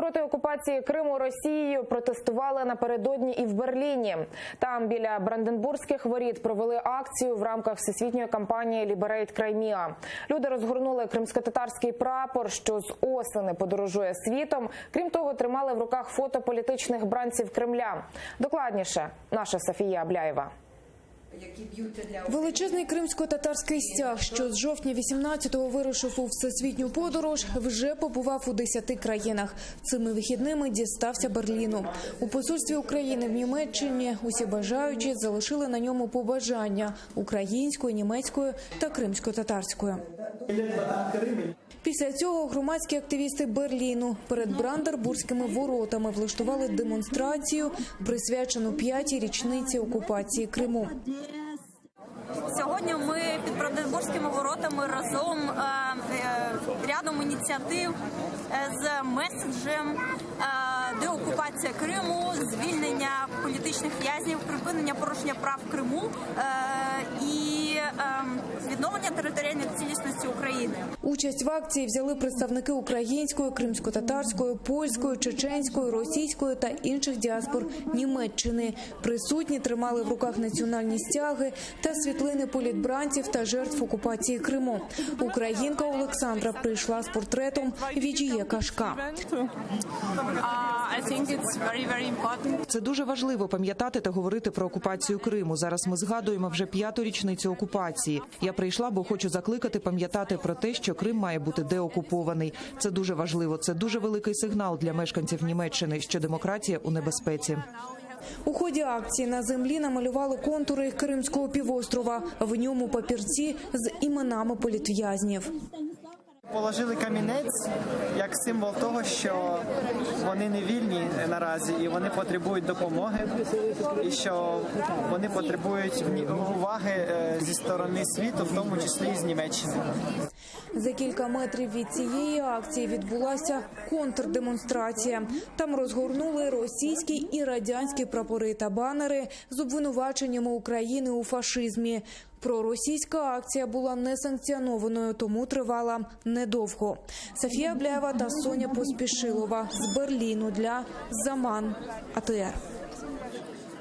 Проти окупації Криму Росією протестували напередодні і в Берліні. Там біля Бранденбурзьких воріт провели акцію в рамках всесвітньої кампанії «Liberate Crimea». Люди розгорнули кримськотатарський прапор, що з осени подорожує світом. Крім того, тримали в руках фото політичних бранців Кремля. Докладніше наша Софія Абляєва. Величезний кримсько-татарський стяг, що з жовтня 18-го вирушив у всесвітню подорож, вже побував у 10 країнах. Цими вихідними дістався Берліну. У посольстві України в Німеччині усі бажаючі залишили на ньому побажання – українською, німецькою та кримсько-татарською. Після цього громадські активісти Берліну перед Бранденбурзькими воротами влаштували демонстрацію, присвячену 5-й річниці окупації Криму. Сьогодні ми під Бранденбурзькими воротами разом рядом ініціатив з меседжем деокупація Криму, звільнення політичних в'язнів, припинення порушення прав в Криму і відновлення територіальної цілісності України. Участь в акції взяли представники української, кримсько-татарської, польської, чеченської, російської та інших діаспор Німеччини. Присутні тримали в руках національні стяги та світлини політбранців та жертв окупації Криму. Українка Олександра прийшла з портретом Віджіє Кашка. Це дуже важливо пам'ятати та говорити про окупацію Криму. Зараз ми згадуємо вже 5-ту річницю окупації. Я прийшла, бо хочу закликати пам'ятати про те, що Крим має бути деокупований. Це дуже важливо. Це дуже великий сигнал для мешканців Німеччини, що демократія у небезпеці. У ході акції на землі намалювали контури Кримського півострова. В ньому папірці з іменами політв'язнів. Положили камінець як символ того, що вони не вільні наразі і вони потребують допомоги, і що вони потребують уваги зі сторони світу, в тому числі і з Німеччини. За кілька метрів від цієї акції відбулася контрдемонстрація. Там розгорнули російські і радянські прапори та банери з обвинуваченнями України у фашизмі. Проросійська акція була несанкціонованою, тому тривала недовго. Софія Абляєва та Соня Поспішилова з Берліну для Zaman АТР.